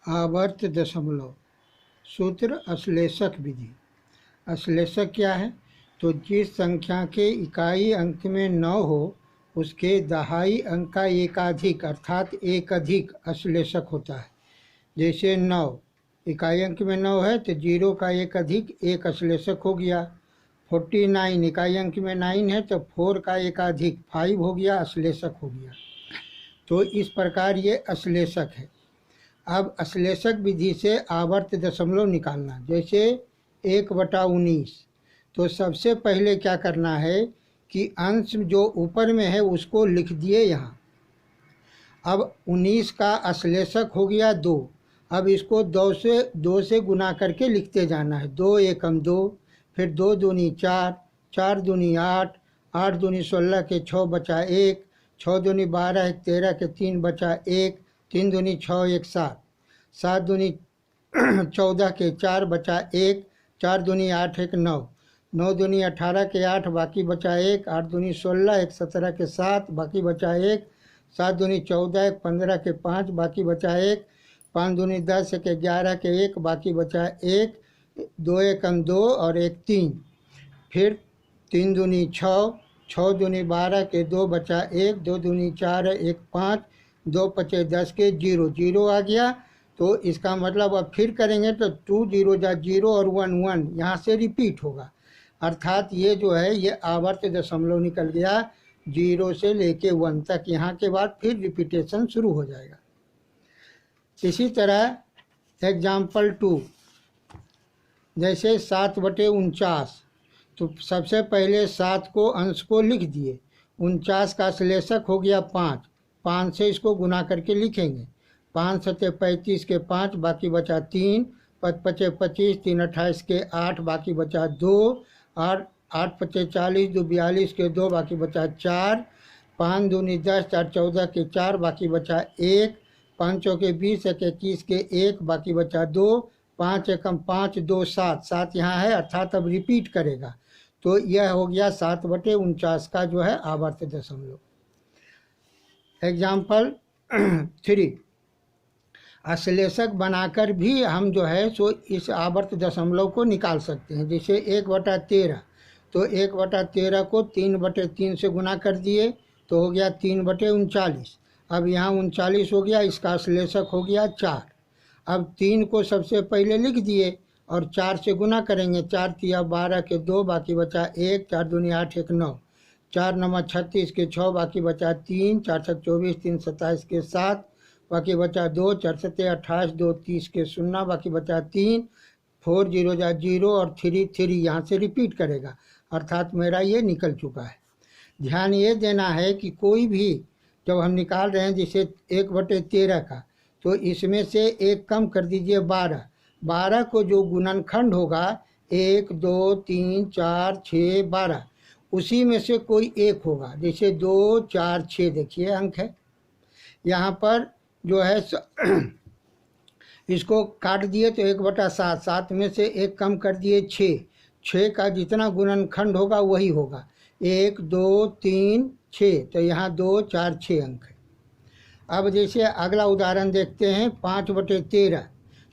आवर्त दशमलव। सूत्र अश्लेषक विधि। अश्लेषक क्या है? तो जिस संख्या के इकाई अंक में 9 हो उसके दहाई अंक का एकाधिक अर्थात एक अधिक अश्लेषक होता है। जैसे 9 इकाई अंक में 9 है तो 0 का एक अधिक एक अश्लेषक हो गया। 49 इकाई अंक में 9 है तो 4 का एक अधिक 5 हो गया, अश्लेषक हो गया। तो इस प्रकार ये अश्लेषक है। अब अश्लेषक विधि से आवर्त दशमलव निकालना। जैसे 1/19, तो सबसे पहले क्या करना है कि अंश जो ऊपर में है उसको लिख दिए यहाँ। अब 19 का अश्लेषक हो गया 2। अब इसको 2 से गुना करके लिखते जाना है। 2 एकम 2, फिर 2 दूनी 4, 4 दूनी 8, 8 दूनी 16 के 6 बचा 1, 6 दूनी 12 13 के 3 बचा 1, 3 दूनी 6 1 7, 7 दूनी 14 के 4 बचा 1, 4 दूनी 8 1 9, 9 दूनी 18 के 8 बाकी बचा 1, 8 दूनी 16 1 17 के 7 बाकी बचा 1, 7 दूनी 14 1 15 के 5 बाकी बचा 1, 5 दूनी 10 1 11 के 1 बाकी बचा 1, 2 एकम 2 और 1 3, फिर 3 दूनी 6, 6 दूनी 12 के 2 बचा 1, 2 दूनी 4 1 5, 2 पचे 10 के 0 0 आ गया। तो इसका मतलब अब फिर करेंगे तो 2 0 जा 0 और 1 1 यहाँ से रिपीट होगा। अर्थात ये जो है ये आवर्त दशमलव निकल गया 0 से लेके 1 तक। यहाँ के बाद फिर रिपीटेशन शुरू हो जाएगा। इसी तरह एग्जाम्पल 2, जैसे 7/49, तो सबसे पहले 7 को अंश को लिख दिए। 49 का अश्लेषक हो गया 5, 5 से इसको गुना करके लिखेंगे। 5 सते 35 के 5 बाकी बचा 3, 5 पचे 25, 3 28 के 8 बाकी बचा 2, 8 8 पचे 40, 2 42 के 2 बाकी बचा 4, 5 दूनी 10, 4 14 के 4 बाकी बचा 1, 5 चौके 20 1 21 के 1 बाकी बचा 2, 5 एकम 5 2 7, 7 यहाँ है अर्थात अब रिपीट करेगा। तो यह हो गया 7/49 का जो है आवर्त दशमलव। एग्जाम्पल 3, अश्लेषक बनाकर भी हम जो है सो इस आवर्त दशमलव को निकाल सकते हैं। जैसे 1/13, तो 1/13 को 3/3 से गुना कर दिए तो हो गया 3/39। अब यहाँ 39 हो गया, इसका अश्लेषक हो गया 4। अब 3 को सबसे पहले लिख दिए और 4 से गुना करेंगे। 4 तिया 12 के 2 बाकी बचा 1, 4 दूनी 8 1 9, 4 9 36 के 6 बाकी बचा 3, 4 7 24, 3 27 के 7 बाकी बचा 2, 4 7 28, 2 30 के 0 बाकी बचा 3, 4 0 जा 0 और 3 3 यहाँ से रिपीट करेगा। अर्थात मेरा ये निकल चुका है। ध्यान ये देना है कि कोई भी जब हम निकाल रहे हैं जैसे 1/13 का, तो इसमें से एक कम कर दीजिए 12। 12 को जो गुणनखंड होगा 1 2 3 4 6 12, उसी में से कोई एक होगा। जैसे 2 4 6 देखिए अंक है यहाँ पर जो है इसको काट दिए तो 1/7, 7 में से एक कम कर दिए 6, 6 का जितना गुणनखंड होगा वही होगा। 1 2 3 6, तो यहाँ 2 4 6 अंक है। अब जैसे अगला उदाहरण देखते हैं 5/13,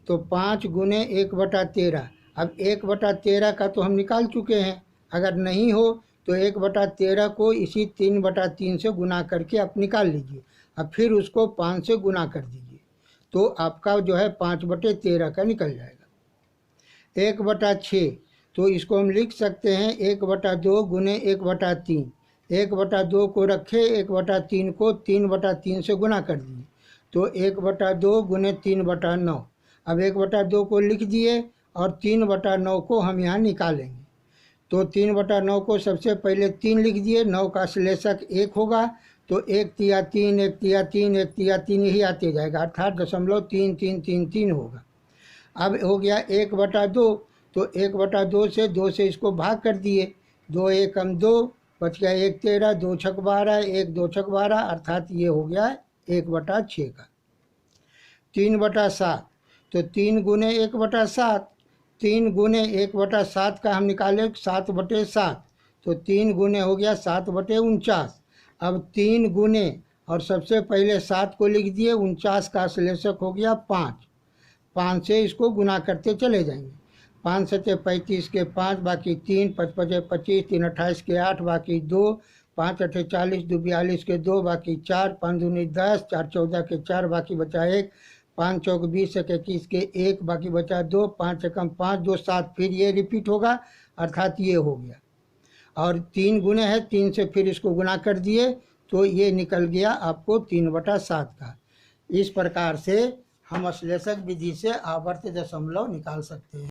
तो 5 गुने 1/13। अब 1/13 का तो हम निकाल चुके हैं। अगर नहीं हो तो 1/13 को इसी 3/3 से गुना करके आप निकाल लीजिए। अब फिर उसको 5 से गुना कर दीजिए तो आपका जो है 5/13 का निकल जाएगा। 1/6, तो इसको हम लिख सकते हैं 1/2 गुने 1/3। 1/2 को रखे, 1/3 को 3/3 से गुना कर दिए तो 1/2 गुने 3/9। अब 1/2 को लिख दिए और 3/9 को हम यहाँ निकालेंगे। तो 3/9 को सबसे पहले 3 लिख दिए, 9 का अश्लेषक 1 होगा तो 1 तिया 3 1 तिया 3 1 तिया 3 यही आते जाएगा अर्थात 0.3333 होगा। अब हो गया 1/2, तो 1/2 से 2 से इसको भाग कर दिए। 2 एकम 2 बच गया 1 13, 2 छक 12, 1 2 छक 12 अर्थात ये हो गया 1/6 का। 3/7, तो 3 गुने 1/7, 3 गुने 1/7 का हम निकाले 7/7, तो 3 गुने हो गया 7/49। अब 3 गुने और सबसे पहले 7 को लिख दिए, 49 का अश्लेषक हो गया 5। 5 से इसको गुना करते चले जाएंगे। 5 सते 35 के 5, बाकी 3, 5 पचे 25, 3 28 के 8, बाकी 2, 5 अठे 40, 2 42 के 2, बाकी 4, 5 दूनी 10, 4 14 के 4, बाकी बचा 1, 5 चौक 20, 1 21 के 1, बाकी बचा 2, 5 एकम 5, 2 7, फिर ये रिपीट होगा, अर्थात ये हो गया। और 3 गुने है, 3 से फिर इसको गुना कर दिए तो ये निकल गया आपको 3/7 का। इस प्रकार से हम अश्लेषक विधि से आवर्त दशमलव निकाल सकते हैं।